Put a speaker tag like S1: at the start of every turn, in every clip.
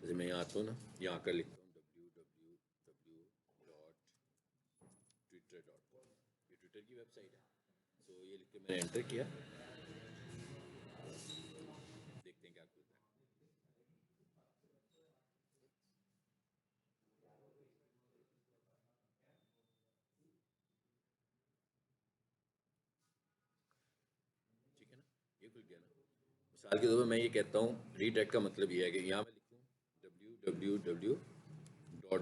S1: जैसे मैं यहाँ आता हूँ ना, यहाँ कर लिखता हूँ www.twitter.com, ये ट्विटर की वेबसाइट है। तो ये लिख के मैंने एंटर किया, देखते हैं क्या खुलता है। ठीक है ना, ये खुल गया ना। मिसाल के तौर पर मैं ये कहता हूँ रीडायरेक्ट का मतलब ये है कि यहाँ मैं लिखूँ www.geo.tv, तो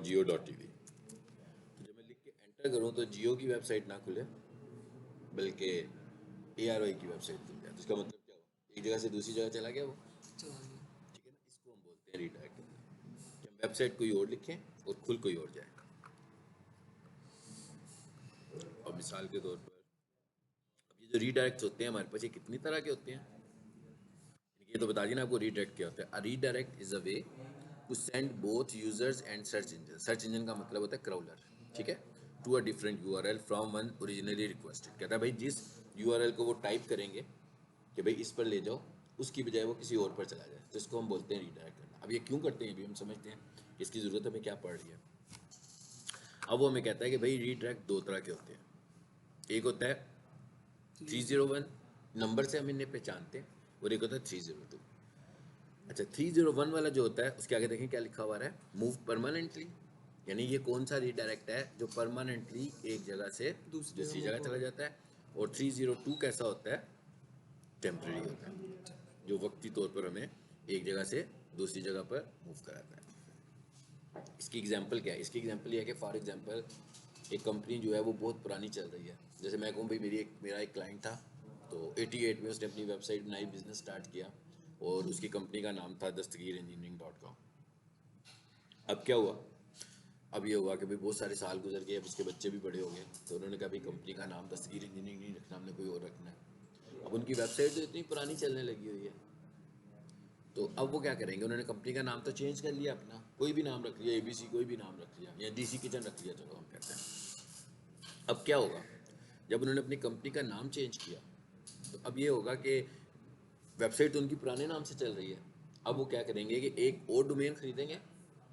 S1: जब मैं लिख के एंटर करूँ तो जियो की वेबसाइट ना खुले बल्कि ARY की वेबसाइट खुल जाए। तो इसका मतलब क्या हुआ, एक जगह से दूसरी जगह चला गया वो। ठीक है ना, इसको हम बोलते हैं रीडायरेक्ट करना, कि हम वेबसाइट कोई और लिखें और खुल कोई और जाए। और मिसाल के तौर पर अब ये जो रीडायरेक्ट होते हैं हमारे पास, ये कितनी तरह के होते हैं, ये तो बता दिया ना आपको रीडायरेक्ट क्या होता है। Redirect is a way to send both users and search engine. Search engine का मतलब होता है क्राउलर, ठीक है, to a different URL from one originally requested. कहता है भाई जिस URL को वो टाइप करेंगे कि भाई इस पर ले जाओ, उसकी बजाय वो किसी और पर चला जाए, तो इसको हम बोलते हैं रीडायरेक्ट करना। अब ये क्यों करते हैं, ये भी हम समझते हैं कि इसकी ज़रूरत हमें क्या पड़ रही है। अब वो हमें कहता है कि भाई रीडायरेक्ट दो तरह के होते हैं। एक होता है 301 नंबर से हम इन्हें पहचानते हैं, और एक होता है 302। अच्छा, 301 वाला जो होता है उसके आगे देखें क्या लिखा हुआ है, मूव परमानेंटली, यानी ये कौन सा रीडायरेक्ट है जो परमानेंटली एक जगह से दूसरी जगह चला जाता है। और 302 कैसा होता है, टेम्परेरी होता है, जो वक्ती तौर पर हमें एक जगह से दूसरी जगह पर मूव कराता है। इसकी एग्जांपल क्या है, इसकी एग्जांपल ये है कि फॉर एग्जांपल एक कंपनी जो है वो बहुत पुरानी चल रही है। जैसे मैं कहूँ भाई मेरा एक क्लाइंट था, तो 88 में उसने अपनी वेबसाइट बनाई, बिजनेस स्टार्ट किया, और उसकी कंपनी का नाम था dastagir-engineering.com। अब क्या हुआ, अब ये हुआ कि भाई बहुत सारे साल गुजर गए, अब उसके बच्चे भी बड़े हो गए, तो उन्होंने कहा भाई कंपनी का नाम दस्तगीर इंजीनियरिंग नहीं रखना, हमने कोई और रखना है। अब उनकी वेबसाइट तो इतनी पुरानी चलने लगी हुई है, तो अब वो क्या करेंगे, उन्होंने कंपनी का नाम तो चेंज कर लिया, अपना कोई भी नाम रख लिया, ABC कोई भी नाम रख लिया, या DC किचन रख लिया, चलो हम कहते हैं। अब क्या होगा, जब उन्होंने अपनी कंपनी का नाम चेंज किया, तो अब ये होगा कि वेबसाइट तो उनकी पुराने नाम से चल रही है। अब वो क्या करेंगे कि एक और डोमेन खरीदेंगे,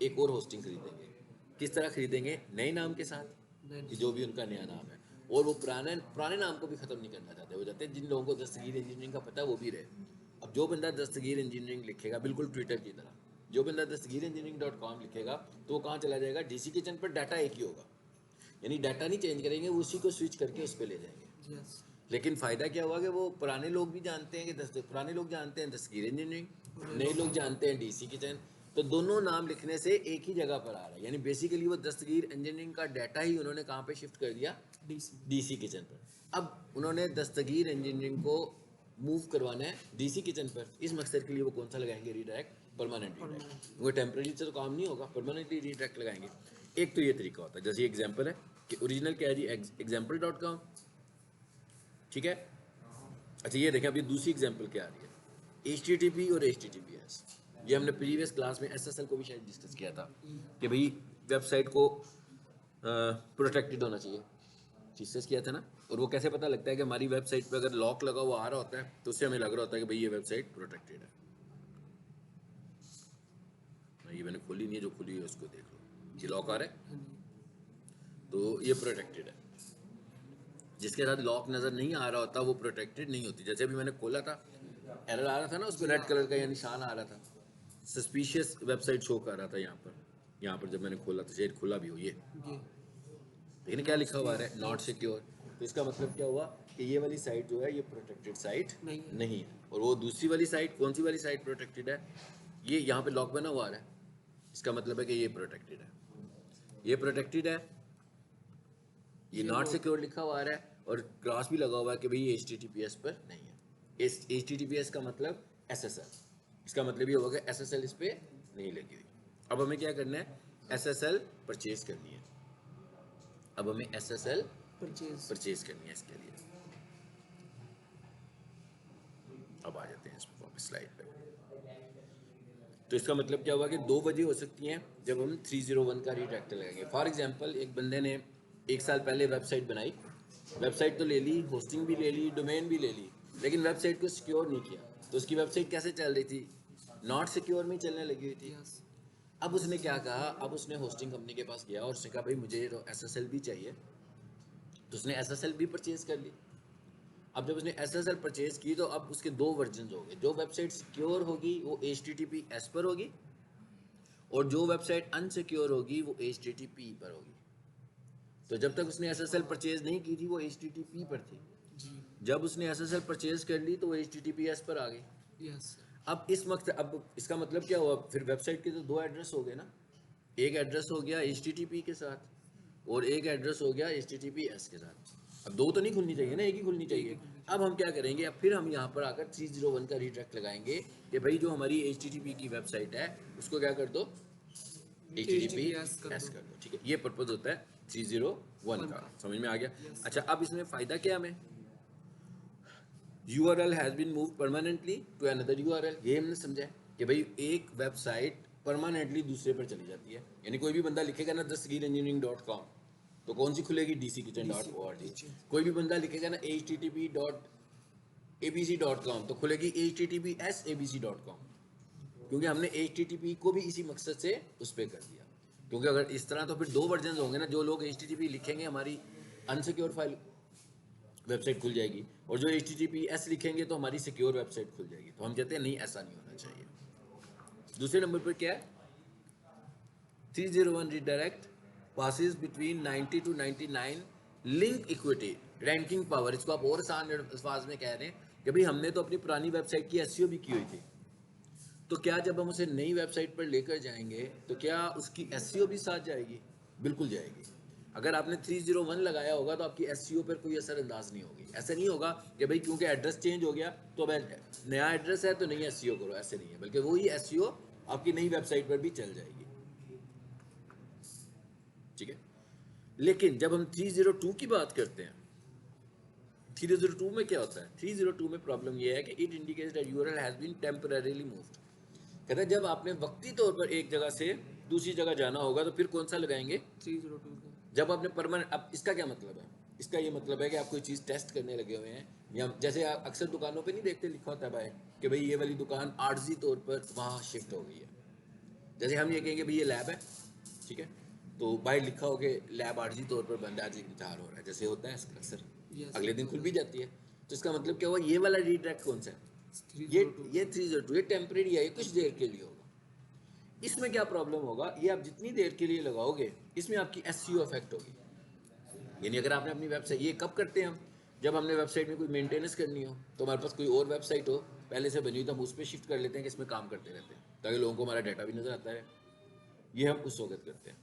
S1: एक और होस्टिंग खरीदेंगे। किस तरह खरीदेंगे, नए नाम के साथ, कि जो भी उनका नया नाम है, और वो पुराने पुराने नाम को भी ख़त्म नहीं करना चाहते। वो चाहते हैं जिन लोगों को दस्तगीर इंजीनियरिंग का पता है वो भी रहे। अब जो बंदा दस्तगीर इंजीनियरिंग लिखेगा, बिल्कुल ट्विटर की तरह, जो बंदा dastagir-engineering.com लिखेगा तो वो कहाँ चला जाएगा, DC किचन पर। डाटा एक ही होगा, यानी डाटा नहीं चेंज करेंगे, वो उसी को स्विच करके उस पर ले जाएंगे। लेकिन फ़ायदा क्या हुआ कि वो पुराने लोग भी जानते हैं कि पुराने लोग जानते हैं दस्तगीर इंजीनियरिंग, नए लोग जानते हैं DC किचन, तो दोनों नाम लिखने से एक ही जगह पर आ रहा है। यानी बेसिकली वो दस्तगीर इंजीनियरिंग का डाटा ही उन्होंने कहाँ पे शिफ्ट कर दिया, DC किचन पर। अब उन्होंने दस्तगीर इंजीनियरिंग को मूव करवाना है DC किचन पर। इस मकसद के लिए वो कौन सा लगाएंगे, रीडायरेक्ट, परमानेंट रीडायरेक्ट। वो टेम्परेरी से तो काम नहीं होगा, परमानेंटली रीडायरेक्ट लगाएंगे। एक तो ये तरीका होता है, जैसे एग्जाम्पल है कि ओरिजिनल क्या है जी, example.com, ठीक है। अच्छा ये देखें, अब ये दूसरी एग्जांपल क्या आ रही है, HTTP और HTTPS। ये हमने प्रीवियस क्लास में SSL को भी शायद डिस्कस किया था कि भाई वेबसाइट को प्रोटेक्टेड होना चाहिए, डिस्कस किया था ना। और वो कैसे पता लगता है कि हमारी वेबसाइट पे अगर लॉक लगा हुआ आ रहा होता है तो उससे हमें लग रहा होता है कि भाई ये वेबसाइट प्रोटेक्टेड है। ये मैंने खोली नहीं है, जो खुली है उसको देख लो, ये लॉक आ रहा है तो ये प्रोटेक्टेड है। जिसके साथ लॉक नज़र नहीं आ रहा होता वो प्रोटेक्टेड नहीं होती। जैसे अभी मैंने खोला था, एरर आ रहा था ना, उस पर रेड कलर का ये निशान आ रहा था, सस्पिशियस वेबसाइट शो कर रहा था यहाँ पर जब मैंने खोला तो शायद खुला भी हो ये, लेकिन क्या लिखा हुआ है, नॉट सिक्योर। तो इसका मतलब क्या हुआ कि ये वाली साइट जो है ये प्रोटेक्टेड साइट नहीं है। और वो दूसरी वाली साइट, कौन सी वाली साइट प्रोटेक्टेड है, ये यहाँ पे लॉक बना हुआ है, इसका मतलब है कि ये प्रोटेक्टेड है, ये प्रोटेक्टेड है, ये नॉट सिक्योर लिखा हुआ है, और क्रॉस भी लगा हुआ है कि भाई ये HTTPS पर नहीं है। HTTPS का मतलब SSL, इसका मतलब ये होगा कि SSL इस पर नहीं लगी हुई। अब हमें क्या करना है, SSL परचेज करनी है। अब हमें SSL परचेज करनी है इसके लिए। अब आ जाते हैं इस पर वापस स्लाइड पे। तो इसका मतलब क्या हुआ कि दो वजह हो सकती हैं जब हम 301 का रीडायरेक्ट लगाएंगे। फॉर एग्जांपल एक बंदे ने 1 साल पहले वेबसाइट बनाई, वेबसाइट तो ले ली, होस्टिंग भी ले ली, डोमेन भी ले ली, लेकिन वेबसाइट को सिक्योर नहीं किया, तो उसकी वेबसाइट कैसे चल रही थी, नॉट सिक्योर में चलने लगी हुई थी। अब उसने क्या कहा, अब उसने होस्टिंग कंपनी के पास गया और उसने कहा भाई मुझे तो SSL भी चाहिए, तो उसने SSL भी परचेज कर ली। अब जब उसने SSL परचेज की तो अब उसके दो वर्जन हो गए, जो वेबसाइट सिक्योर होगी वो HTTPS पर होगी, और जो वेबसाइट अनसिक्योर होगी वो HTTP पर होगी। तो जब तक उसने SSL परचेज नहीं की थी वो HTTP पर थी, जब उसने SSL परचेज कर ली तो वो HTTPS पर आ गई।
S2: यस
S1: अब इस वक्त, अब इसका मतलब क्या हुआ, फिर वेबसाइट के तो दो एड्रेस हो गए ना, एक एड्रेस हो गया HTTP के साथ और एक एड्रेस हो गया HTTPS के साथ। अब दो तो नहीं खुलनी चाहिए ना, एक ही खुलनी चाहिए। अब हम क्या करेंगे, अब फिर हम यहाँ पर आकर 301 का रीडायरेक्ट लगाएंगे कि भाई जो हमारी HTTP की वेबसाइट है उसको क्या कर दो, HTTPS कर दो। ठीक है, ये पर्पज होता है 301 का, समझ में आ गया। अच्छा, अब इसमें फ़ायदा क्या हमें, URL has been move permanently to another URL, ये हमने समझा है कि भाई एक वेबसाइट परमानेंटली दूसरे पर चली जाती है। यानी कोई भी बंदा लिखेगा ना thesaghirengineering.com तो कौन सी खुलेगी, dckitchen.org। कोई भी बंदा लिखेगा ना http.abc.com तो खुलेगी https.abc.com, क्योंकि हमने HTTP को भी इसी मकसद से उस पर कर दिया। क्योंकि अगर इस तरह तो फिर दो वर्जन होंगे ना, जो लोग HTTP लिखेंगे हमारी अनसिक्योर फाइल वेबसाइट खुल जाएगी, और जो HTTPS लिखेंगे तो हमारी सिक्योर वेबसाइट खुल जाएगी। तो हम कहते हैं नहीं, ऐसा नहीं होना चाहिए। दूसरे नंबर पर क्या है, 301 redirect passes between 90 to 99 link equity ranking power. इसको आप और आसान अल्फाज में कह रहे हैं कि भाई हमने तो अपनी पुरानी वेबसाइट की SEO भी की हुई थी, तो क्या जब हम उसे नई वेबसाइट पर लेकर जाएंगे तो क्या उसकी SEO भी साथ जाएगी? बिल्कुल जाएगी। अगर आपने 301 लगाया होगा तो आपकी SEO पर कोई असर अंदाज नहीं होगी। ऐसा नहीं होगा कि भाई क्योंकि एड्रेस चेंज हो गया तो अब नया एड्रेस है तो नई SEO करो, ऐसे नहीं है, बल्कि वही SEO आपकी नई वेबसाइट पर भी चल जाएगी। ठीक है, लेकिन जब हम 302 की बात करते हैं, 302 में क्या होता है, 302 में प्रॉब्लम यह है कि it indicates that URL has been temporarily moved. कहते हैं जब आपने वक्ती तौर पर एक जगह से दूसरी जगह जाना होगा तो फिर कौन सा लगाएंगे,
S2: 302 का।
S1: जब आपने परमानेंट, अब इसका क्या मतलब है, इसका ये मतलब है कि आप कोई चीज़ टेस्ट करने लगे हुए हैं, या जैसे आप अक्सर दुकानों पे नहीं देखते लिखा होता है भाई कि भाई ये वाली दुकान आर्जी तौर पर वहाँ शिफ्ट हो गई है। जैसे हम ये कहेंगे भाई ये लैब है, ठीक है, तो बाहर लिखा हो कि लैब आर्जी तौर पर बंद है, आज इंतजार हो रहा है, जैसे होता है अक्सर, अगले दिन खुल भी जाती है। तो इसका मतलब क्या हुआ, ये वाला रीडायरेक्ट कौन सा है, ये 302, ये टेम्परेरी है, ये कुछ देर के लिए होगा। इसमें क्या प्रॉब्लम होगा, ये आप जितनी देर के लिए लगाओगे इसमें आपकी SEO इफेक्ट होगी। यानी अगर आपने अपनी वेबसाइट, ये कब करते हैं हम, जब हमने वेबसाइट में कोई मेंटेनेंस करनी हो, तो हमारे पास कोई और वेबसाइट हो पहले से बनी हुई, तो हम उस पर शिफ्ट कर लेते हैं कि इसमें काम करते रहते हैं ताकि लोगों को हमारा डाटा भी नजर आता है। ये हम उस वक्त करते हैं।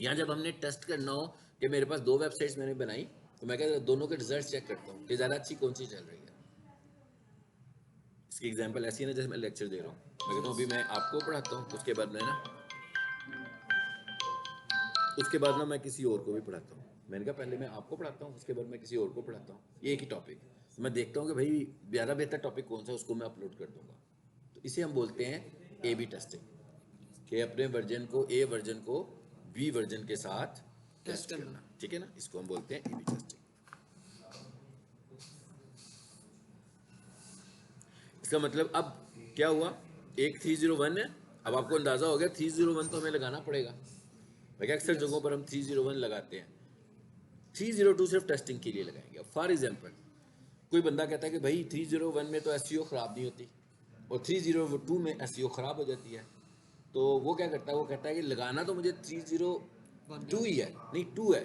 S1: यहाँ जब हमने टेस्ट करना हो कि मेरे पास दो वेबसाइट्स मैंने बनाई, तो मैं कहता दोनों के रिजल्ट चेक करता हूँ कि ज़्यादा अच्छी कौन सी चल रही है। इसकी एग्जांपल ऐसी है ना, जैसे मैं लेक्चर दे रहा हूँ, मैं कहता हूँ अभी मैं आपको पढ़ाता हूँ, उसके बाद मैं किसी और को भी पढ़ाता हूँ। मैंने कहा पहले मैं आपको पढ़ाता हूँ, उसके बाद मैं किसी और को पढ़ाता हूँ, ये एक ही टॉपिक, तो मैं देखता हूँ कि भाई ज़्यादा बेहतर टॉपिक कौन सा है, उसको मैं अपलोड कर दूंगा। तो इसे हम बोलते हैं AB टेस्टिंग, कि अपने वर्जन को, A वर्जन को B वर्जन के साथ टेस्ट करना। ठीक है ना, इसको हम बोलते हैं AB टेस्टिंग। इसका मतलब अब क्या हुआ, एक 301 है, अब आपको अंदाजा हो गया 301 तो हमें लगाना पड़ेगा, भाई अक्सर जगहों पर हम 301 लगाते हैं। 302 सिर्फ टेस्टिंग के लिए लगाएंगे। अब फॉर एग्जाम्पल कोई बंदा कहता है कि भाई 301 में तो SEO ख़राब नहीं होती और 302 में SEO ख़राब हो जाती है, तो वो क्या करता है, वो कहता है कि लगाना तो मुझे 302 ही है, नहीं 2 है,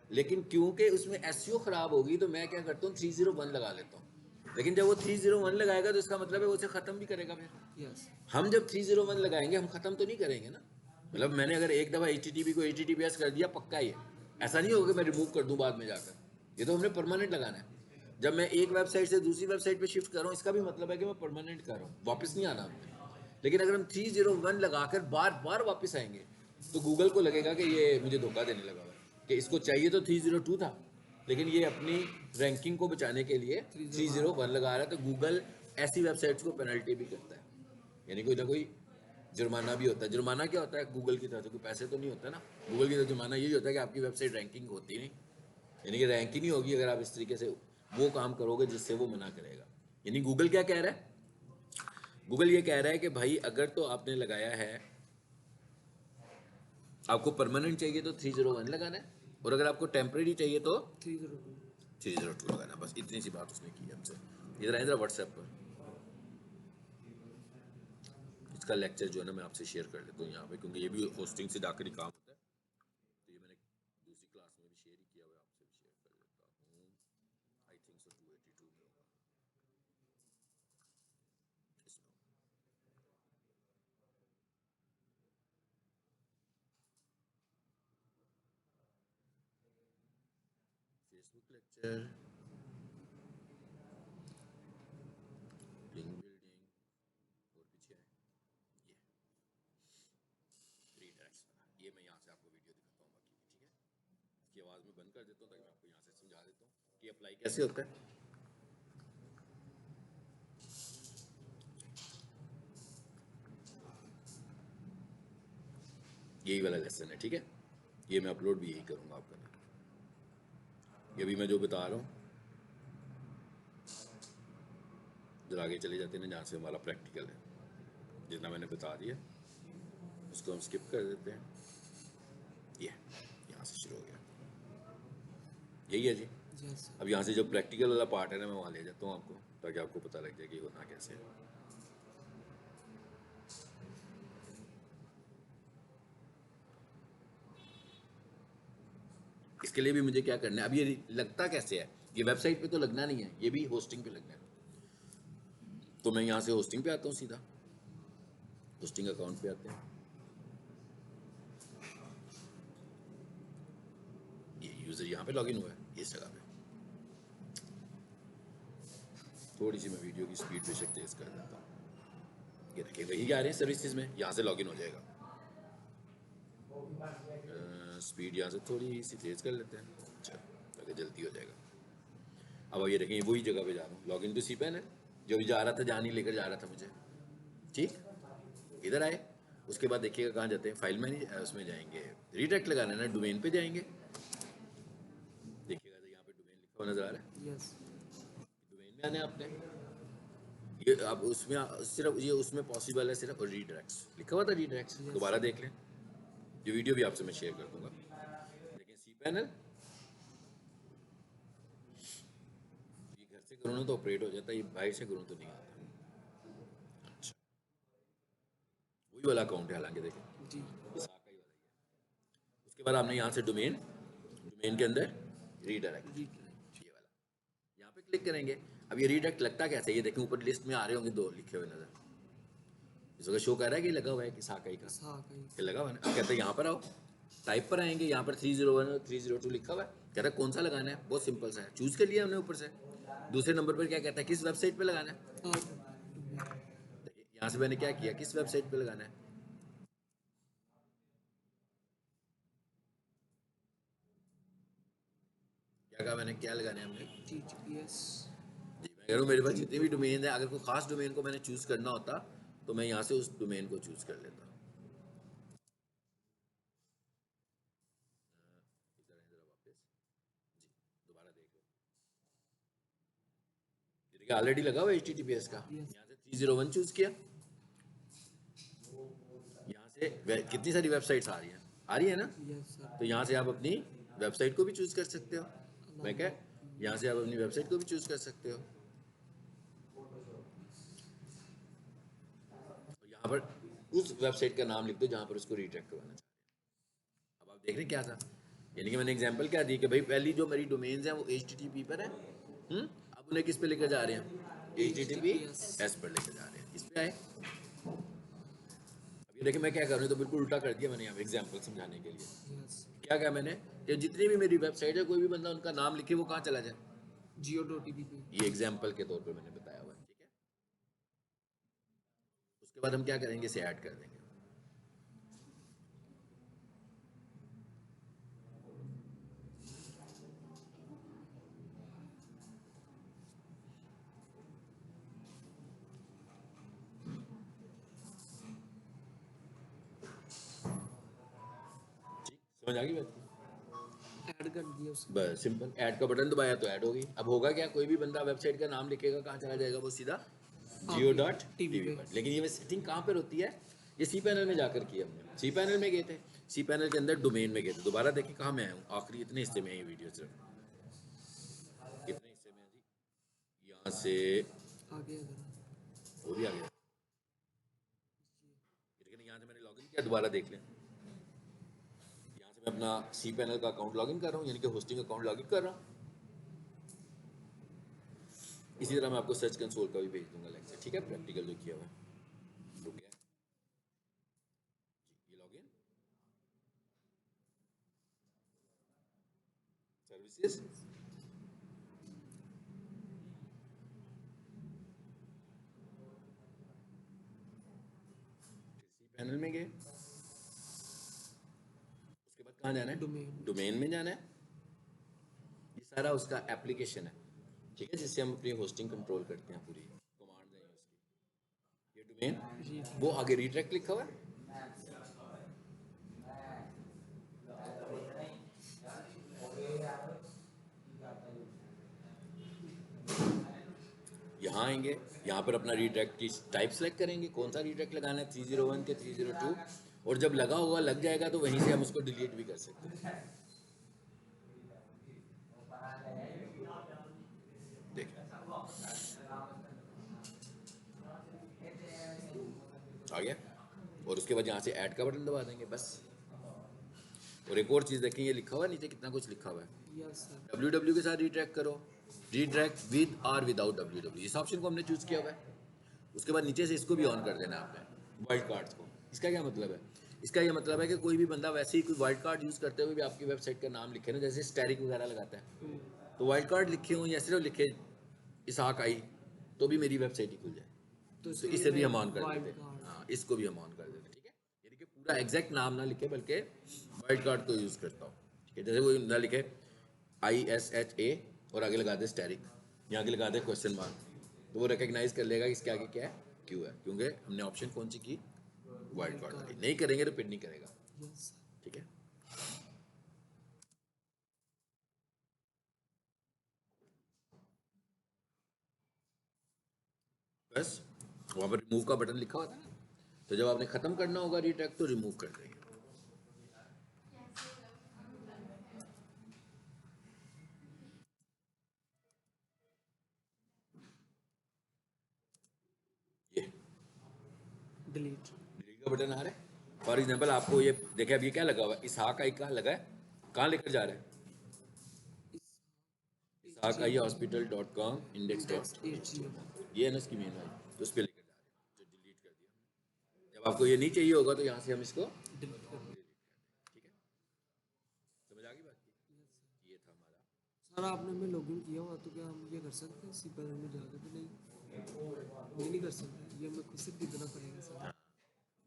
S1: लेकिन क्योंकि उसमें SEO ख़राब होगी तो मैं क्या करता हूँ 301 लगा लेता हूँ। लेकिन जब वो 301 लगाएगा तो इसका मतलब है वो उसे ख़त्म भी करेगा फिर। हम जब 301 लगाएंगे हम ख़त्म तो नहीं करेंगे ना, मतलब मैंने अगर एक दफ़ा HTTP को HTTPS कर दिया पक्का ही है, ऐसा नहीं होगा मैं रिमूव कर दूं बाद में जाकर, ये तो हमने परमानेंट लगाना है। जब मैं एक वेबसाइट से दूसरी वेबसाइट पे शिफ्ट कर रहा हूँ इसका भी मतलब है कि मैं परमानेंट कर रहा हूँ, वापस नहीं आना हमने। लेकिन अगर हम 301 लगाकर बार बार वापस आएंगे तो गूगल को लगेगा कि ये मुझे धोखा देने लगा हुआ है, कि इसको चाहिए तो 302 था लेकिन ये अपनी रैंकिंग को बचाने के लिए 301 लगा रहा है। तो गूगल ऐसी वेबसाइट्स को पेनल्टी भी करता है, यानी कोई ना कोई जुर्माना भी होता है। जुर्माना क्या होता है, गूगल की तरफ से कोई पैसे तो नहीं होता ना, गूगल की तरफ जुर्माना यही होता है कि आपकी वेबसाइट रैंकिंग होती नहीं, यानी कि रैंक ही नहीं होगी अगर आप इस तरीके से वो काम करोगे जिससे वो मना करेगा। यानी गूगल क्या कह रहा है, गूगल ये कह रहा है कि भाई अगर तो आपने लगाया है आपको परमानेंट चाहिए तो 301 लगाना है, और अगर आपको टेम्परेरी चाहिए तो 302 लगाना है। बस इतनी सी बात उसने की हमसे। इधर इधर व्हाट्सएप पर इसका लेक्चर जो है ना मैं आपसे शेयर कर लेता हूँ यहाँ पे, क्योंकि ये भी होस्टिंग से जाकर ही काम होता है। तो ये मैंने दूसरी क्लास में भी शेयर ही किया हुआ है, आपसे भी शेयर कर लेता हूँ। आई थिंक सो 282 में होगा इसमें। फेसबुक लेक्चर, लिंक बिल्डिंग, और पीछे है ये रीडायरेक्ट्स वाला। ये मैं यहाँ से आपको वीडियो दिखाता हूँ बाकी की, ठीक है। इसकी आवाज़ में बंद कर देता हूँ ताकि मैं आपको यहाँ से समझा देता हूँ कि अप्लाई कैसे होता है। यही वाला लेसन है, ठीक है। ये मैं अपलोड भी यही करूँगा आपका। ये भी मैं जो बता रहा हूँ, जरा आगे चले जाते हैं ना, जहाँ से हमारा प्रैक्टिकल है। जितना मैंने बता दिया उसको हम स्किप कर देते हैं। ये यहाँ से शुरू हो गया, यही है जी। अब यहाँ से जो प्रैक्टिकल वाला पार्ट है ना, मैं वहाँ ले जाता हूँ आपको, ताकि आपको पता लग जाए कि होना कैसे है। इसके लिए भी मुझे क्या करना है, अब ये लगता कैसे है, ये वेबसाइट पे तो लगना नहीं है, ये भी होस्टिंग पे लगना है। तो मैं यहाँ से होस्टिंग पे आता हूँ, सीधा होस्टिंग अकाउंट पे आते हैं। ये यूज़र यहाँ पे लॉगिन हुआ है इस जगह पे। थोड़ी सी मैं वीडियो की स्पीड बेशक तेज़ कर देता हूँ। ये देखिए वही आ रहे हैं सर्विसेज में, यहाँ से लॉगिन हो जाएगा। स्पीड यहाँ से थोड़ी सी तेज़ कर लेते हैं, अच्छा ताकि जल्दी हो जाएगा। अब ये देखें वही जगह पे जा रहा हूँ, लॉगिन तो cpan है जो भी जा रहा था, जहाँ नहीं लेकर जा रहा था मुझे, ठीक। इधर आए, उसके बाद देखिएगा कहाँ जाते हैं, फाइल में उसमें जाएंगे, रीडायरेक्ट लगाना है ना, डोमेन पे जाएंगे। देखिएगा तो यहाँ पे डोमेन लिखा हुआ नजर आ रहा है।
S2: यस
S1: डोमेन में आना है आपने, ये अब उसमें सिर्फ ये उसमें पॉसिबल है सिर्फ रीडायरेक्ट्स, लिखा हुआ था रीडायरेक्ट्स। दोबारा देख लें, ये वीडियो भी आपसे मैं शेयर कर दूंगा। लेकिन cpanel ये घर से करूँ ना तो ऑपरेट हो जाता है, ये बाहर से करूँ तो नहीं आता। अच्छा, वही वाला अकाउंट है हालांकि, देखें
S2: जी
S1: विशाखा ही वाला ही है। उसके बाद आपने यहाँ से डोमेन, डोमेन के अंदर रीडायरेक्ट, ये वाला यहाँ पे क्लिक करेंगे। अब ये रीडायरेक्ट लगता कैसे है, ये देखें ऊपर लिस्ट में आ रहे होंगे दो लिखे हुए नजर, इस वक्त शो कर रहा है कि लगा हुआ है कि साकाई का, कि लगा हुआ है ना। अब कहते हैं यहाँ पर आओ, टाइप पर आएंगे, यहाँ पर 301 और 302 लिखा हुआ है। कहता है कौन सा लगाना है, बहुत सिंपल सा है, चूज कर लिया हमने ऊपर से। दूसरे नंबर पर क्या कहता है, किस वेबसाइट पे लगाना है। यहाँ से मैंने क्या किया, किस वेबसाइट पे लगाना है, क्या कहा मैंने, क्या लगाना है हमने,
S2: TTPS।
S1: जी मैं कह रहा हूँ मेरे पास जितने भी डोमेन है, अगर कोई खास डोमेन को मैंने चूज करना होता तो मैं यहाँ से उस डोमेन को चूज कर लेता। इधर इधर वापस, जी दोबारा देख लो, ये देखिए ऑलरेडी लगा हुआ है HTTPS का। यहाँ से 301 चूज किया, यहाँ से कितनी सारी वेबसाइट्स आ रही है ना। तो यहाँ से आप अपनी वेबसाइट को भी चूज कर सकते हो। मैं क्या, यहाँ से आप अपनी वेबसाइट को भी चूज कर सकते हो। और यहाँ पर उस वेबसाइट का नाम लिख दो जहाँ पर उसको रीडायरेक्ट करवाना चाहते हैं। अब आप देख रहे हैं क्या था, यानी कि मैंने एग्जांपल क्या दी कि भाई पहली जो मेरी डोमेन्स हैं वो HTTP पर है। अब उन्हें किस पे लेकर जा रहे हैं, HTTPS पर लेकर जा रहे हैं। इस पे आए, अब ये देखिए मैं क्या कर रहा हूँ, तो बिल्कुल उल्टा कर दिया मैंने यहाँ एग्जाम्पल समझाने के लिए। क्या कहा मैंने कि जितनी भी मेरी वेबसाइट है, कोई भी बंदा उनका नाम लिखे, वो कहाँ चला जाए,
S2: geo.tv पे।
S1: ये एग्जाम्पल के तौर पर मैंने बताया हुआ है, ठीक है। उसके बाद हम क्या करेंगे, इसे ऐड कर देंगे। ठीक, समझ आ गई बात,
S2: ऐड कर दिया उसको।
S1: बस सिंपल, ऐड का बटन दबाया तो ऐड हो गई। अब होगा क्या, कोई भी बंदा वेबसाइट का नाम लिखेगा, कहाँ चला जाएगा, वो सीधा geo.tv पर। लेकिन ये सेटिंग कहाँ पर होती है, ये सी पैनल में जाकर किया हमने, सी पैनल में गए थे, सी पैनल के अंदर डोमेन में गए थे। दोबारा देखें कहाँ मैं आया हूँ, आखिरी इतने हिस्से में है ये वीडियो, सिर्फ कितने हिस्से में है जी, यहाँ से
S2: आगे अगर
S1: वो भी आ गया, लेकिन यहाँ से मैंने लॉगिन किया, दोबारा देख लें। यहाँ से मैं अपना सी पैनल का अकाउंट लॉगिन कर रहा हूँ, यानी कि होस्टिंग अकाउंट लॉगिन कर रहा हूँ। इसी तरह मैं आपको सर्च कंसोल का भी भेज दूंगा लेक्चर, ठीक है, प्रैक्टिकल जो किया हुआ है। रुक गया ये लॉगिन सर्विसेज, पैनल में गए, उसके बाद कहाँ जाना है, डोमेन में जाना है। ये सारा उसका एप्लीकेशन है, ठीक है, जिससे हम अपनी होस्टिंग कंट्रोल करते हैं, पूरी कमांड है उसकी। ये डोमेन, वो आगे रीडायरेक्ट लिखा हुआ है, यहाँ आएंगे, यहाँ पर अपना रीडायरेक्ट की टाइप सेलेक्ट करेंगे, कौन सा रीडायरेक्ट लगाना है, 301 के 302, और जब लगा होगा लग जाएगा तो वहीं से हम उसको डिलीट भी कर सकते हैं। देखिए आ गया, और उसके बाद यहाँ से ऐड का बटन दबा देंगे बस। और एक और चीज़ देखें, ये लिखा हुआ है नीचे, कितना कुछ लिखा हुआ है,
S2: यस सर,
S1: www के साथ रीट्रैक करो, रीट्रैक विद और विदाउट www, इस ऑप्शन को हमने चूज़ किया हुआ है। उसके बाद नीचे से इसको भी ऑन कर देना है आपने, वाइल्ड कार्ड्स को। इसका क्या मतलब है, इसका ये मतलब है कि कोई भी बंदा वैसे ही कोई वाइल्ड कार्ड यूज़ करते हुए भी आपकी वेबसाइट का नाम लिखे ना, जैसे स्टैरिक वगैरह लगाता है, तो वाइल्ड कार्ड लिखे हों या सिर्फ लिखे इसहाक आई, तो भी मेरी वेबसाइट ही खुल जाए। तो इसे भी हम ऑन कर देते हैं, हाँ, इसको भी हम ऑन कर देते हैं, ठीक है। यानी कि पूरा एग्जैक्ट नाम ना लिखे, बल्कि वाइल्ड कार्ड को यूज़ करता हूँ, ठीक है। जैसे वो ना लिखे ISHA और आगे लगा दे स्टैरिक, या आगे लगा दे क्वेश्चन मार्क, तो वो रिकग्नाइज कर लेगा कि इसके आगे क्या है, क्यों है, क्योंकि हमने ऑप्शन कौन सी की, वाइल्ड कार्ड वाली। नहीं करेंगे तो पिन नहीं करेगा,
S2: यस
S1: ठीक है। बस वहाँ पर रिमूव का बटन लिखा होता है ना, तो जब आपने खत्म करना होगा रीट्रैक तो रिमूव कर देंगे। ये
S2: डिलीट,
S1: डिलीट का बटन आ रहा है। फॉर एग्जाम्पल आपको ये देखे, अब ये क्या लगा हुआ है, इसहाक आई कहाँ लगा है, कहाँ लेकर जा रहा है, इसहाक आई हॉस्पिटल.com index.html, ये है ना इसकी मेन वाली, तो उस पर लेकर जा रहे हैं, जो डिलीट कर दिया। जब आपको ये नहीं चाहिए होगा तो यहाँ से हम इसको
S2: डिलीट कर दिया।
S1: ठीक है, समझ आ गई बात की। ये था हमारा,
S2: सर आपने में लॉगिन किया हुआ तो क्या हम ये कर सकते हैं सी पैनल में जाकर कि नहीं, ये नहीं कर सकते, ये हमें खुद से खरीदना पड़ेगा सर।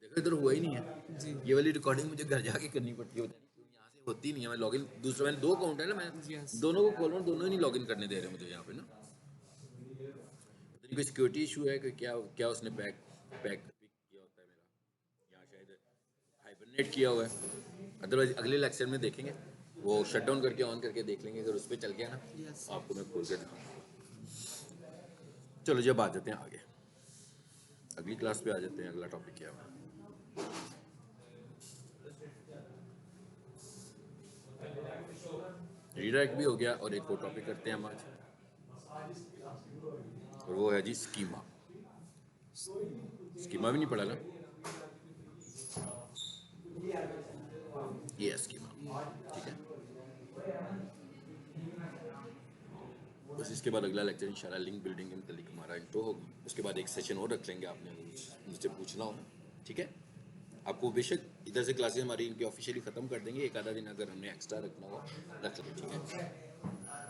S1: देखो इधर हुआ ही नहीं है
S2: जी
S1: ये वाली रिकॉर्डिंग, मुझे घर जाके करनी पड़ती है, पता नहीं क्यों यहाँ से होती नहीं है। मैं लॉगिन, दूसरा मैंने 2 अकाउंट है ना, मैं
S2: यस
S1: दोनों को खोल रहा हूँ, दोनों ही नहीं लॉगिन करने दे रहे मुझे यहाँ पे ना। पता नहीं कोई सिक्योरिटी इशू है कि क्या, क्या उसने पैक पिक किया होता है मेरा, यहाँ शायद हाइबरनेट किया हुआ है। अदरवाइज अगले लेक्चर में देखेंगे, वो शट डाउन करके ऑन करके देख लेंगे, अगर उस पर चल गया ना
S2: यस
S1: आपको मैं खोल के दिखाऊंगा। चलो जब आ जाते हैं आगे, अगली क्लास पे आ जाते हैं, अगला टॉपिक क्या है। रीडायरेक्ट भी हो गया, और एक और टॉपिक करते हैं हम आज, और वो है जी स्कीमा। स्कीमा भी नहीं पढ़ा ना, ये स्कीमा, ठीक है। बस इसके बाद अगला लेक्चर इंशाल्लाह लिंक बिल्डिंग के मतलब हमारा इंट्रो होगा। उसके बाद एक सेशन और रख लेंगे, आपने मुझसे पूछना हो, ठीक है। आपको बेशक इधर से क्लासेस हमारी इनकी ऑफिशियली ख़त्म कर देंगे, एक आधा दिन अगर हमने एक्स्ट्रा रखना हो रख लेंगे, ठीक है।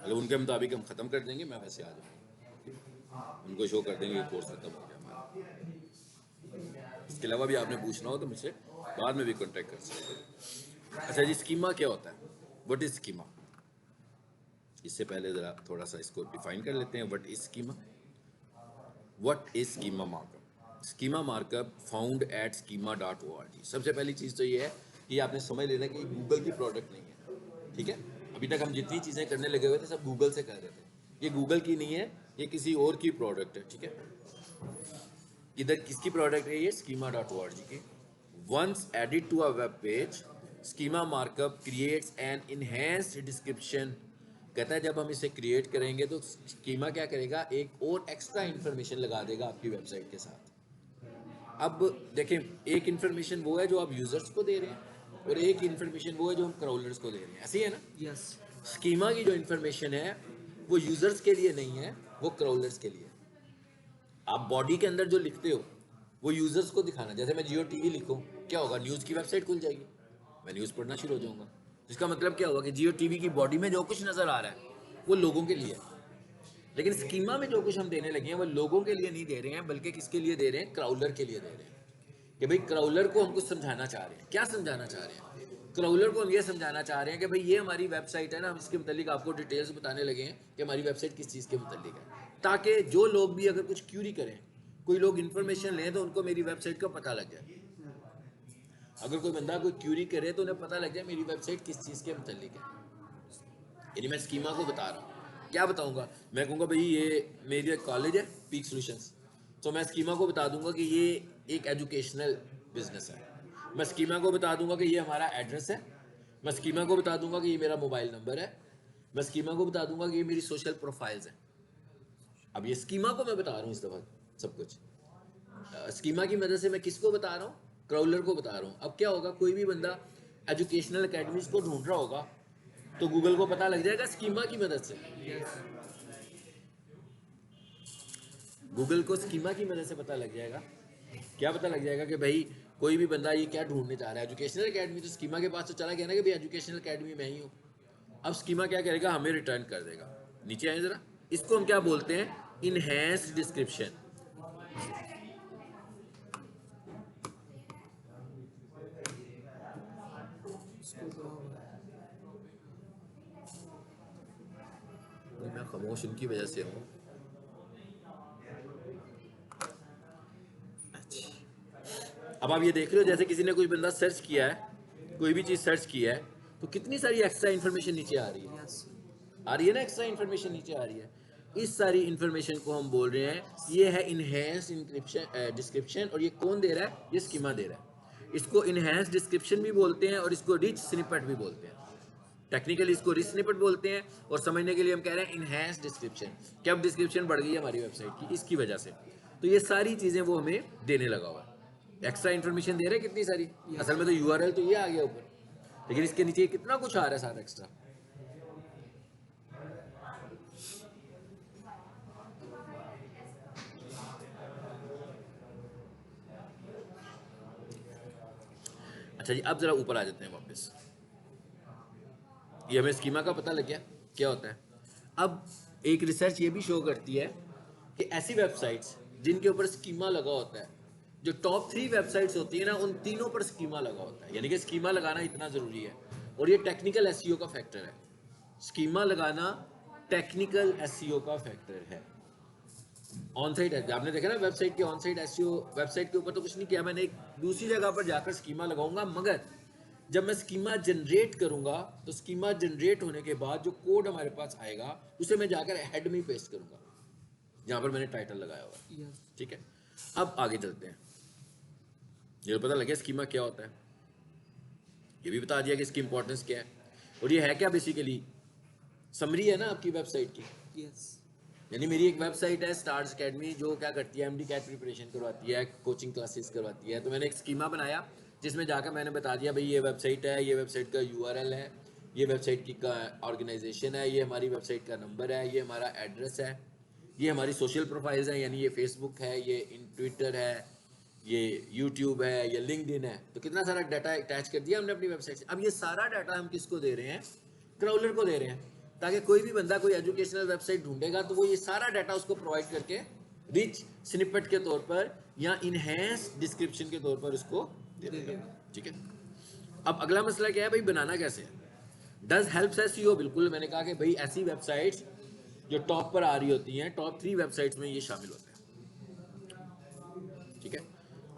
S1: अगर उनके मुताबिक हम ख़त्म कर देंगे, मैं वैसे आ जाऊँगा, उनको शो कर देंगे कोर्स ख़त्म हो गया हमारा। इसके अलावा भी आपने पूछना हो तो मुझसे बाद में भी कॉन्टैक्ट कर सकते हैं। अच्छा जी, स्कीमा क्या होता है, व्हाट इज स्कीमा। इससे पहले ज़रा थोड़ा सा इसको डिफाइन कर लेते हैं, what is schema. What is schema markup. Schema markup found at schema.org। सबसे पहली चीज़ तो ये है कि आपने समझ लेना कि गूगल की प्रोडक्ट नहीं है, ठीक है। अभी तक हम जितनी चीज़ें करने लगे हुए थे सब गूगल से कर रहे थे, ये गूगल की नहीं है, ये किसी और की प्रोडक्ट है, ठीक है। इधर किसकी प्रोडक्ट है, ये schema.org की। once added to a web page, schema markup creates an enhanced description. कहता है जब हम इसे क्रिएट करेंगे तो स्कीमा क्या करेगा, एक और एक्स्ट्रा इन्फॉर्मेशन लगा देगा आपकी वेबसाइट के साथ। अब देखें, एक इन्फॉर्मेशन वो है जो आप यूजर्स को दे रहे हैं और एक इन्फॉर्मेशन वो है जो हम क्राउलर्स को दे रहे हैं, ऐसे ही है ना।
S2: यस
S1: स्कीमा की जो इन्फॉर्मेशन है वो यूजर्स के लिए नहीं है, वो क्राउलर्स के लिए। आप बॉडी के अंदर जो लिखते हो वो यूजर्स को दिखाना। जैसे मैं जियो टीवी लिखूं, क्या होगा, न्यूज़ की वेबसाइट खुल जाएगी, मैं न्यूज़ पढ़ना शुरू हो जाऊंगा। इसका मतलब क्या होगा कि जियो टीवी की बॉडी में जो कुछ नज़र आ रहा है वो लोगों के लिए है। लेकिन स्कीमा में जो कुछ हम देने लगे हैं वो लोगों के लिए नहीं दे रहे हैं, बल्कि किसके लिए दे रहे हैं, क्राउलर के लिए दे रहे हैं। कि भाई क्राउलर को हम कुछ समझाना चाह रहे हैं। क्या समझाना चाह रहे हैं? क्राउलर को हम ये समझाना चाह रहे हैं कि भाई ये हमारी वेबसाइट है ना, हम इसके मुतालिक आपको डिटेल्स बताने लगे हैं कि हमारी वेबसाइट किस चीज़ के मुतालिक है, ताकि जो लोग भी अगर कुछ क्यूरी करें, कोई लोग इन्फॉर्मेशन लें, तो उनको मेरी वेबसाइट का पता लग जाए। अगर कोई बंदा कोई क्यूरी करे तो उन्हें पता लग जाए मेरी वेबसाइट किस चीज़ के मुतालिक है। यानी मैं स्कीमा को बता रहा हूँ। क्या बताऊँगा, मैं कहूँगा भाई ये मेरी एक कॉलेज है पीक सॉल्यूशंस, तो मैं स्कीमा को बता दूंगा कि ये एक एजुकेशनल बिजनेस है। मैं स्कीमा को बता दूंगा कि ये हमारा एड्रेस है। मैं स्कीमा को बता दूंगा कि ये मेरा मोबाइल नंबर है। मैं स्कीमा को बता दूंगा कि ये मेरी सोशल प्रोफाइल्स हैं। अब ये स्कीमा को मैं बता रहा हूँ इस दफ़ा सब कुछ। स्कीमा की मदद से मैं किसको बता रहा हूँ, क्राउलर को बता रहा हूँ। अब क्या होगा, कोई भी बंदा एजुकेशनल अकेडमीज को ढूंढ रहा होगा तो गूगल को पता लग जाएगा स्कीमा की मदद से। गूगल को स्कीमा की मदद से पता लग जाएगा। क्या पता लग जाएगा कि भाई कोई भी बंदा ये क्या ढूंढने जा रहा है, एजुकेशनल अकेडमी, तो स्कीमा के पास तो चला गया ना कि भाई एजुकेशनल अकेडमी मैं ही हूँ। अब स्कीमा क्या करेगा, हमें रिटर्न कर देगा। नीचे आए जरा, इसको हम क्या बोलते हैं, इनहेंस्ड डिस्क्रिप्शन। मैं खामोश उनकी वजह से हूँ। अब आप ये देख रहे हो, जैसे किसी ने कोई बंदा सर्च किया है, कोई भी चीज़ सर्च किया है, तो कितनी सारी एक्स्ट्रा इन्फॉर्मेशन नीचे आ रही है। आ रही है ना, एक्स्ट्रा इन्फॉर्मेशन नीचे आ रही है। इस सारी इन्फॉर्मेशन को हम बोल रहे हैं, ये है इनहेंस डिस्क्रिप्शन। और ये कौन दे रहा है, ये स्कीमा दे रहा है। इसको इनहेंस डिस्क्रिप्शन भी बोलते हैं और इसको रिच स्निपेट भी बोलते हैं। टेक्निकली इसको रिच स्निपेट बोलते हैं और समझने के लिए हम कह रहे हैं इनहेंस डिस्क्रिप्शन। क्या अब डिस्क्रिप्शन बढ़ गई है हमारी वेबसाइट की इसकी वजह से, तो ये सारी चीज़ें वो हमें देने लगा हुआ है। एक्स्ट्रा इन्फॉर्मेशन दे रहे हैं कितनी सारी। असल में तो यूआरएल तो ये आ गया ऊपर, लेकिन इसके नीचे कितना कुछ आ रहा है सारा एक्स्ट्रा। अच्छा जी, अब जरा ऊपर आ जाते हैं वापस। ये हमें स्कीमा का पता लग गया क्या होता है। अब एक रिसर्च ये भी शो करती है कि ऐसी वेबसाइट्स जिनके ऊपर स्कीमा लगा होता है, जो टॉप 3 वेबसाइट्स होती है ना, उन तीनों पर स्कीमा लगा होता है। यानी कि स्कीमा लगाना इतना ज़रूरी है और ये टेक्निकल एसईओ का फैक्टर है। स्कीमा लगाना टेक्निकल एसईओ का फैक्टर है। ऑन साइट है, आपने देखा ना वेबसाइट के ऑन साइट एसईओ, वेबसाइट के ऊपर तो कुछ नहीं किया मैंने, एक दूसरी जगह पर जाकर स्कीमा लगाऊंगा, मगर जब मैं स्कीमा जनरेट करूंगा तो स्कीमा जनरेट होने के बाद जो कोड हमारे पास आएगा उसे मैं जाकर हेड में ही पेस्ट करूंगा जहां पर मैंने टाइटल लगाया होगा। ठीक है, अब आगे चलते हैं। ये पता लगे स्कीमा क्या होता है, ये भी बता दिया कि इसकी इंपॉर्टेंस क्या है। और ये है क्या, बेसिकली समरी है ना आपकी वेबसाइट की। यानी मेरी एक वेबसाइट है स्टार्स अकेडमी, जो क्या करती है, एमडी कैट प्रिपरेशन करवाती है, कोचिंग क्लासेस करवाती है। तो मैंने एक स्कीमा बनाया जिसमें जाकर मैंने बता दिया भाई ये वेबसाइट है, ये वेबसाइट का यूआरएल है, ये वेबसाइट की का ऑर्गेनाइजेशन है, ये हमारी वेबसाइट का नंबर है, ये हमारा एड्रेस है, ये हमारी सोशल प्रोफाइल्स हैं, यानी ये फेसबुक है, ये ट्विटर है, ये यूट्यूब है, ये लिंक्डइन है। तो कितना सारा डाटा अटैच कर दिया हमने अपनी वेबसाइट से। अब ये सारा डाटा हम किसको दे रहे हैं, क्राउलर को दे रहे हैं, ताकि कोई भी बंदा कोई एजुकेशनल वेबसाइट ढूंढेगा तो वो ये सारा डाटा उसको प्रोवाइड करके रिच स्निपेट के तौर पर या इनहेंस डिस्क्रिप्शन के तौर पर उसको दे देगा। ठीक है, अब अगला मसला क्या है भाई, बनाना कैसे है। डज हेल्प एसईओ, बिल्कुल। मैंने कहा कि भाई ऐसी वेबसाइट्स जो टॉप पर आ रही होती हैं, टॉप 3 वेबसाइट्स में ये शामिल होता है। ठीक है,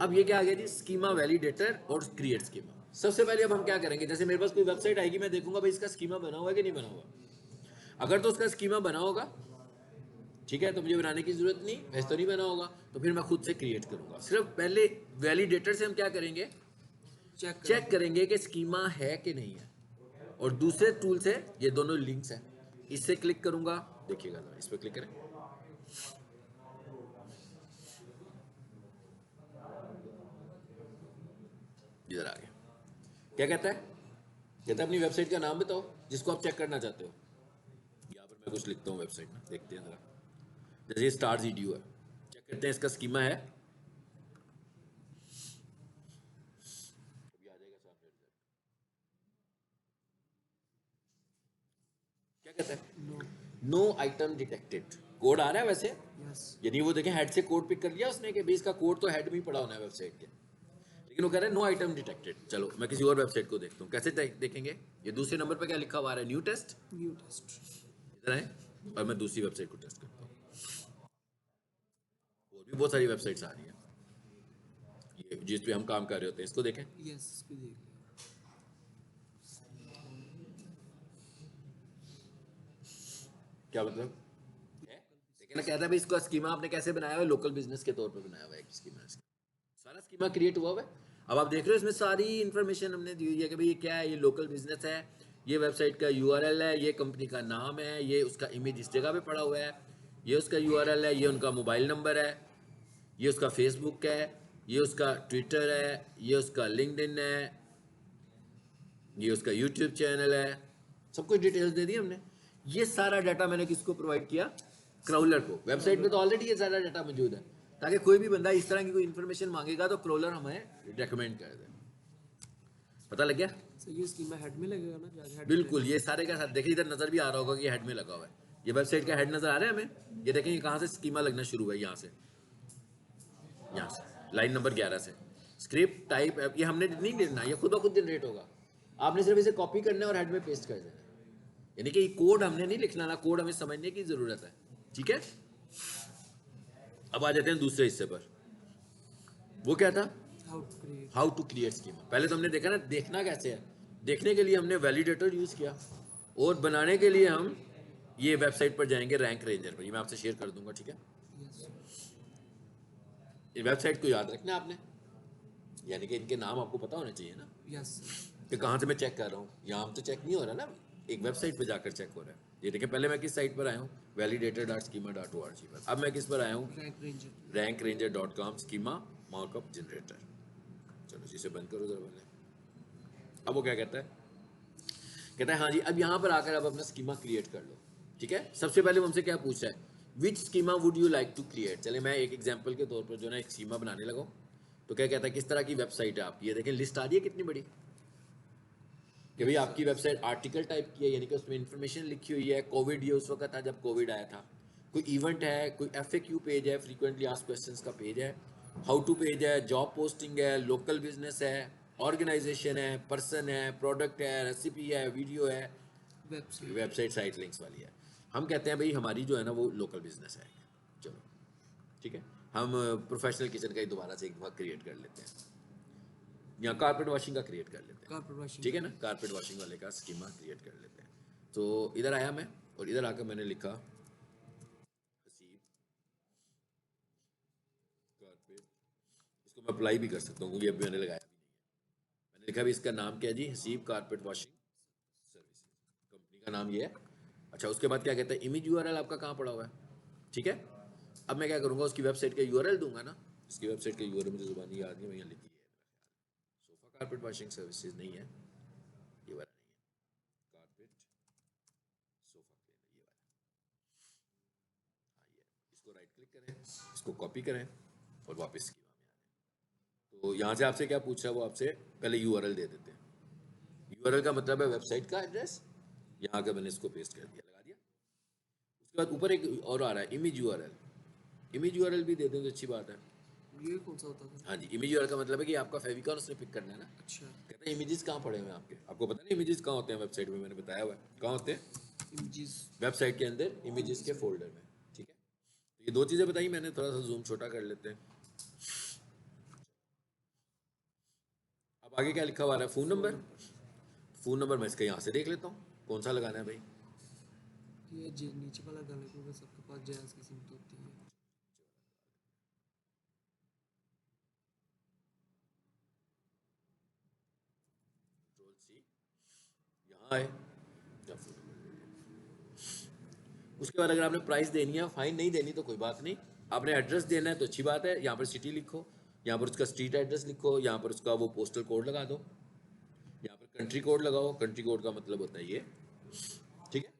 S1: अब ये क्या आ गया जी, स्कीमा वैलिडेटर और क्रिएट स्कीमा। सबसे पहले अब हम क्या करेंगे, जैसे मेरे पास कोई वेबसाइट आएगी, मैं देखूंगा भाई इसका स्कीमा बना हुआ है कि नहीं बना हुआ। अगर तो उसका स्कीमा बना होगा, ठीक है, तो मुझे बनाने की जरूरत नहीं, वैसे तो नहीं बना होगा, तो फिर मैं खुद से क्रिएट करूंगा। सिर्फ पहले वैलिडेटर से हम क्या करेंगे, चेक करेंगे कि स्कीमा है कि नहीं है। और दूसरे टूल से ये दोनों लिंक्स हैं, इससे क्लिक करूंगा, देखिएगा इस पर क्लिक करें, इधर आ गया। क्या कहता है? कहता है अपनी वेबसाइट का नाम बताओ जिसको आप चेक करना चाहते हो। यहाँ पर मैं कुछ लिखता हूँ वेबसाइट में, देखते हैं जरा। जैसे ये स्टार्स ईडीयू है, चेक करते हैं इसका स्कीमा है। अभी आ जाएगा सामने result। क्या कहता है? No item detected. कोड आ रहा है वैसे,
S2: यस
S1: यानी वो देखें हेड से कोड पिक कर लिया उसने कि भाई इसका कोड तो हेड में ही पड़ा होना है वेबसाइट के, लेकिन वो कह रहा है नो आइटम डिटेक्टेड। चलो मैं किसी और वेबसाइट को देखता हूँ, कैसे देखेंगे? ये दूसरे नंबर पे क्या लिखा हुआ है? New test.
S2: न्यू टेस्ट
S1: इधर है, और मैं दूसरी वेबसाइट को टेस्ट करता हूँ। और भी बहुत सारी वेबसाइट्स आ रही हैं, ये जिस पे हम काम कर रहे होते हैं, इसको देखें।
S2: यस इसको देख लिया
S1: क्या मतलब है? देखिए ना, कहता है भाई इसको स्कीमा आपने कैसे बनाया हुआ है? लोकल बिजनेस के तौर पर बनाया हुआ है स्कीमा। सारा स्कीमा क्रिएट हुआ हुआ है। अब आप देख रहे हो इसमें सारी इन्फॉर्मेशन हमने दी हुई है कि भाई ये क्या है, ये लोकल बिजनेस है, ये वेबसाइट का यूआरएल है, ये कंपनी का नाम है, ये उसका इमेज इस जगह पे पड़ा हुआ है, ये उसका यूआरएल है, ये उनका मोबाइल नंबर है, ये उसका फेसबुक है, ये उसका ट्विटर है, ये उसका लिंक्डइन है, ये उसका यूट्यूब चैनल है। सब कुछ डिटेल्स दे दी हमने। ये सारा डाटा मैंने किसको प्रोवाइड किया? क्राउलर को। वेबसाइट में तो ऑलरेडी ये सारा डाटा मौजूद है, ताकि कोई भी बंदा इस तरह की कोई इन्फॉर्मेशन मांगेगा तो क्राउलर हमें रेकमेंड कर दे। पता लग गया?
S2: सर ये स्कीमा हेड में लगेगा ना जाके हेड
S1: बिल्कुल, ये सारे का साथ देखिए, इधर नजर भी आ रहा होगा कि ये हेड में लगा हुआ है। ये वेबसाइट का हेड नजर आ रहा है हमें। ये देखें, ये कहाँ से स्कीमा लगना शुरू हुआ है, यहाँ से, यहाँ से लाइन नंबर 11 से। स्क्रिप्ट टाइप ये हमने नहीं देना, ये खुद ब खुद जनरेट होगा। आपने सिर्फ इसे कॉपी करना है और हेड में पेस्ट कर देना है। यानी कि कोड हमने नहीं लिखना ना, कोड हमें समझने की जरूरत है। ठीक है, अब आ जाते हैं दूसरे हिस्से पर। वो क्या था? How to create schema. पहले तो हमने देखा ना देखना कैसे है। देखने के लिए हमने वैलिडेटर यूज किया, और बनाने के लिए हम ये वेबसाइट पर जाएंगे, रैंक रेंजर पर। ये मैं आपसे शेयर कर दूंगा, ठीक है? ये वेबसाइट को याद रखना आपने, यानी कि इनके नाम आपको पता होने चाहिए ना।
S2: यस
S1: कि कहाँ से मैं चेक कर रहा हूँ। यहाँ तो चेक नहीं हो रहा ना, एक वेबसाइट पे जाकर चेक हो रहा है। ये देखिए, पहले मैं किस साइट पर आया हूँ? validator.schema.org पर। अब मैं किस पर आया हूँ? rankranger.com schema markup generator. चलो जिसे बंद करो जरा पहले। अब वो क्या कहता है? कहता है हाँ जी, अब यहाँ पर आकर अब अपना स्कीमा क्रिएट कर लो। ठीक है, सबसे पहले वो हमसे क्या पूछता है? Which schema would you like to create. चले मैं एक एग्जाम्पल के तौर पर जो ना एक स्कीमा बनाने लगा। तो क्या कहता है, किस तरह की वेबसाइट है आपकी? ये देखें, लिस्ट आ रही है कितनी बड़ी, कि भाई आपकी वेबसाइट आर्टिकल टाइप की है, यानी कि उसमें इंफॉर्मेशन लिखी हुई है। कोविड ये उस वक्त था जब कोविड आया था। कोई इवेंट है, कोई FAQ पेज है, फ्रीक्वेंटली आस्क्ड क्वेश्चंस का पेज है, हाउ टू पेज है, जॉब पोस्टिंग है, लोकल बिजनेस है, ऑर्गेनाइजेशन है, पर्सन है, प्रोडक्ट है, रेसिपी है, वीडियो है, वेबसाइट साइट लिंक्स वाली है। हम कहते हैं भाई हमारी जो है ना वो लोकल बिजनेस है। चलो ठीक है, हम प्रोफेशनल किचन का ही दोबारा से एक दफ़ा क्रिएट कर लेते हैं, या कारपेट वॉशिंग का क्रिएट कर लेते हैं। ठीक है ना, कारपेट वॉशिंग वाले का स्कीमा क्रिएट कर लेते हैं। तो इधर आया मैं, और इधर आकर मैंने लिखा हसीब कारपेट। इसको मैं अप्लाई भी कर सकता हूँ क्योंकि अभी मैंने लगाया भी नहीं है। मैंने लिखा भी इसका नाम क्या है जी? Haseeb carpet washing services, company का नाम ये है। अच्छा, उसके बाद क्या कहता है? इमेज URL आपका कहाँ पड़ा हुआ है? ठीक है, अब मैं क्या करूँगा, उसकी वेबसाइट का URL दूंगा ना। इसकी वेबसाइट का URL मुझे जुबानी याद नहीं, मैं यहाँ लिखी है। सोफा कारपेट वॉशिंग सर्विसेज नहीं है, ये वाला नहीं है, कारपेट सोफा क्लीनर ये वाला। हाँ ये, इसको राइट क्लिक करें, इसको कॉपी करें और वापस स्कीमा में आ जाए। तो यहाँ से आपसे क्या पूछ रहा है? वो आपसे पहले URL दे देते हैं। URL का मतलब है वेबसाइट का एड्रेस। यहाँ का मैंने इसको पेस्ट कर दिया, लगा दिया। उसके बाद ऊपर एक और आ रहा है, इमेज URL। इमेज URL भी दे दें तो अच्छी बात है।
S2: ये कौन सा होता था?
S1: हाँ जी, इमेज URL का मतलब है कि आपका फेविकॉल उसने पिक करना है ना।
S2: अच्छा,
S1: कहते हैं इमेजेस कहाँ पड़े हुए हैं आपके? आपको पता नहीं इमेजेस कहाँ होते हैं वेबसाइट में? मैंने बताया हुआ है कहाँ होते हैं।
S2: इमेजेस
S1: वेबसाइट के अंदर इमेजेस के फोल्डर में। ठीक है, तो ये दो चीज़ें बताई मैंने। थोड़ा सा जूम छोटा कर लेते हैं। अब आगे क्या लिखा हुआ है? Phone number. फ़ोन नंबर मैं इसका यहाँ से देख लेता हूँ कौन सा लगाना है भाई।
S2: ये जे नीचे वाला गाने क्योंकि सबके पास जैज़ की सिम तो होती है।
S1: सी यहाँ आए या उसके बाद अगर आपने प्राइस देनी है, फाइन नहीं देनी तो कोई बात नहीं, आपने एड्रेस देना है तो अच्छी बात है, यहाँ पर सिटी लिखो, यहाँ पर उसका स्ट्रीट एड्रेस लिखो, यहाँ पर उसका वो पोस्टल कोड लगा दो, यहाँ पर कंट्री कोड लगाओ, कंट्री कोड का मतलब होता है ये, ठीक है,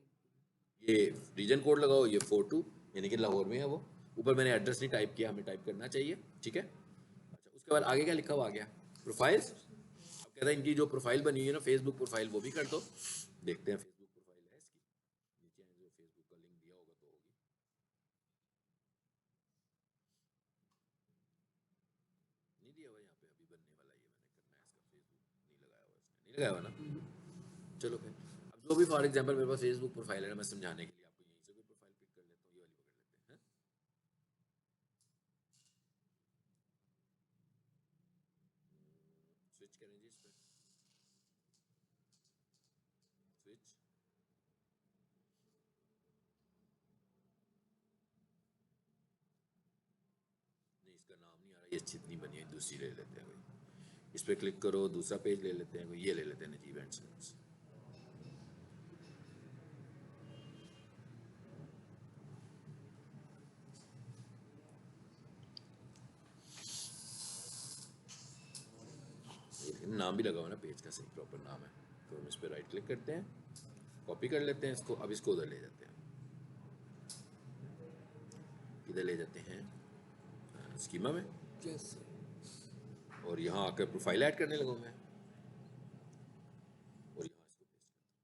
S1: ये रीजन कोड लगाओ, ये 42 यानी कि लाहौर में है वो, ऊपर मैंने एड्रेस नहीं टाइप किया, हमें टाइप करना चाहिए, ठीक है। अच्छा उसके बाद आगे क्या लिखा हुआ आ गया, प्रोफाइल्स, अब कहता है इनकी जो प्रोफाइल बनी हुई है ना फेसबुक प्रोफाइल वो भी कर दो, देखते हैं फेसबुक प्रोफाइल है इसकी, नीचे जो फेसबुक का लिंक दिया होगा तो होगी, नहीं दिया हुआ यहाँ पे, अभी बनने वाला ये मैंने करना है इसका, फेसबुक नहीं लगाया हुआ इसने, नहीं लगाया हुआ ना, चलो फिर अब जो भी फॉर एग्जांपल मेरे पास फेसबुक प्रोफाइल है ना, मैं समझाने के लिए आपको यहीं से कोई प्रोफाइल पिक कर लेता हूँ, ये वाली पकड़ लेते हैं, स्विच करें जी इस पर, स्विच, नहीं इसका नाम नहीं आ रहा, ये अच्छी इतनी बनी है, दूसरी ले लेते हैं कोई, इस पर क्लिक करो, दूसरा पेज ले लेते हैं कोई, ये ले लेते हैं नजीब एंड सन्स, नाम भी लगा हुआ ना पेज का, सही प्रॉपर नाम है, तो हम इस पर राइट क्लिक करते हैं, कॉपी कर लेते हैं इसको, अब इसको उधर ले जाते हैं, इधर ले जाते हैं स्कीमा में,
S2: यस
S1: और यहाँ आकर प्रोफाइल ऐड करने लगा मैं, और यहाँ इसको पेस्ट करता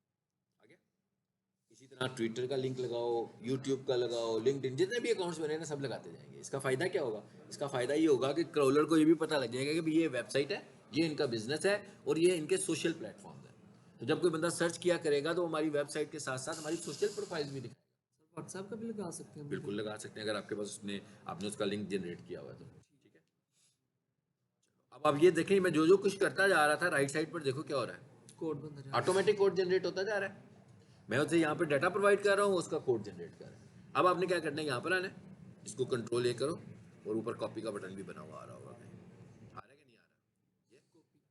S1: हूँ, आ गया। इसी तरह ट्विटर का लिंक लगाओ, यूट्यूब का लगाओ, लिंक्डइन, जितने भी अकाउंट्स बने ना सब लगाते जाएंगे, इसका फ़ायदा क्या होगा, इसका फ़ायदा ये होगा कि क्रॉलर को ये भी पता लग जाएगा कि भाई ये वेबसाइट है, ये इनका बिजनेस है, और ये इनके सोशल प्लेटफॉर्म है, तो जब कोई बंदा सर्च किया करेगा तो हमारी वेबसाइट के साथ साथ हमारी सोशल प्रोफाइल भी दिखाएगा,
S2: सर व्हाट्सएप का भी लगा सकते हैं हम
S1: बिल्कुल लगा सकते हैं अगर आपके पास उसने आपने उसका लिंक जनरेट किया हुआ है तो, ठीक है। अब आप ये देखें, मैं जो जो कुछ करता जा रहा था, राइट साइड पर देखो क्या हो रहा है,
S2: कोड बनता जा रहा
S1: ऑटोमेटिक कोड जनरेट होता जा रहा है, मैं उसे यहाँ पे डाटा प्रोवाइड कर रहा हूँ, उसका कोड जनरेट कर रहा है। अब आपने क्या करना है, यहाँ पर आना है, इसको कंट्रोल ए करो, और ऊपर कॉपी का बटन भी बना हुआ आ रहा होगा, आ रहा है कि नहीं आ रहा, ये
S2: कॉपी
S1: बस।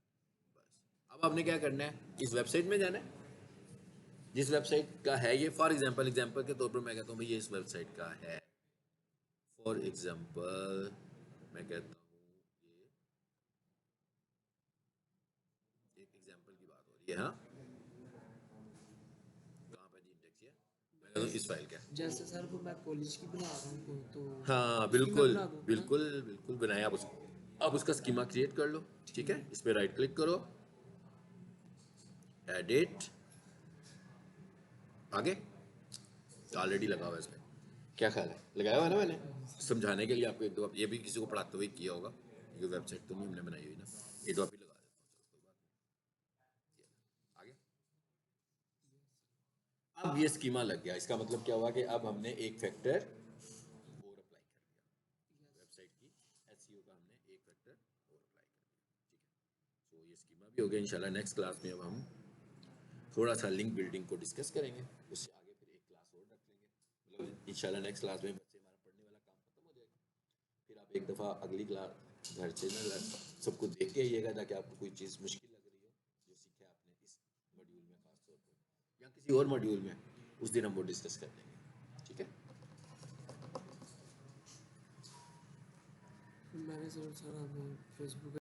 S1: अब आपने क्या करना है, इस वेबसाइट में जाना है, जिस वेबसाइट का है ये, फॉर एग्जाम्पल के तौर पर मैं कहता हूँ भाई ये इस वेबसाइट का है, फॉर एग्जाम्पल मैं कहता हूँ ये एक एग्जाम्पल की बात हो रही है, हाँ कहाँ पे जी इंडेक्स है, मैं कहता हूँ इस फाइल का,
S2: जैसे सर वो मैं कॉलेज की बना रहा हूँ तो
S1: हाँ
S2: उसकी मैं
S1: बिल्कुल
S2: बना दूँ है ना?
S1: बिल्कुल बिल्कुल बनाए आप उसको, आप उसका स्कीमा क्रिएट कर लो, ठीक है, इस पर राइट क्लिक करो, एडिट, आगे ऑलरेडी लगा हुआ है इसमें, क्या ख्याल है, लगाया हुआ है ना मैंने, समझाने के लिए आपको एक दो, ये भी किसी को पढ़ाते हुए किया होगा, ये वेबसाइट तो नहीं हमने बनाई हुई ना, एक दो आप ही लगा देता हूँ, चलो कोई बात नहीं, आगे। अब ये स्कीमा लग गया, इसका मतलब क्या हुआ कि अब हमने एक फैक्टर और अप्लाई कर दिया वेबसाइट की एसईओ का, हमने एक फैक्टर और अप्लाई कर दिया, ठीक है। तो ये स्कीमा भी हो गया, इंशाल्लाह नेक्स्ट क्लास में अब हम थोड़ा सा लिंक बिल्डिंग को डिस्कस करेंगे, उससे आगे फिर एक क्लास और रख लेंगे, मतलब इंशाल्लाह नेक्स्ट क्लास में बच्चे हमारा पढ़ने वाला काम खत्म हो जाएगा, फिर आप एक दफ़ा अगली क्लास घर से ना सबको देख के आइएगा, ताकि आपको कोई चीज़ मुश्किल लग रही हो जो सीखा आपने इस मॉड्यूल में खास तौर पर, या किसी और मॉड्यूल में, उस दिन हम वो डिस्कस कर लेंगे, ठीक है।
S2: मैंने सर हमें फेसबुक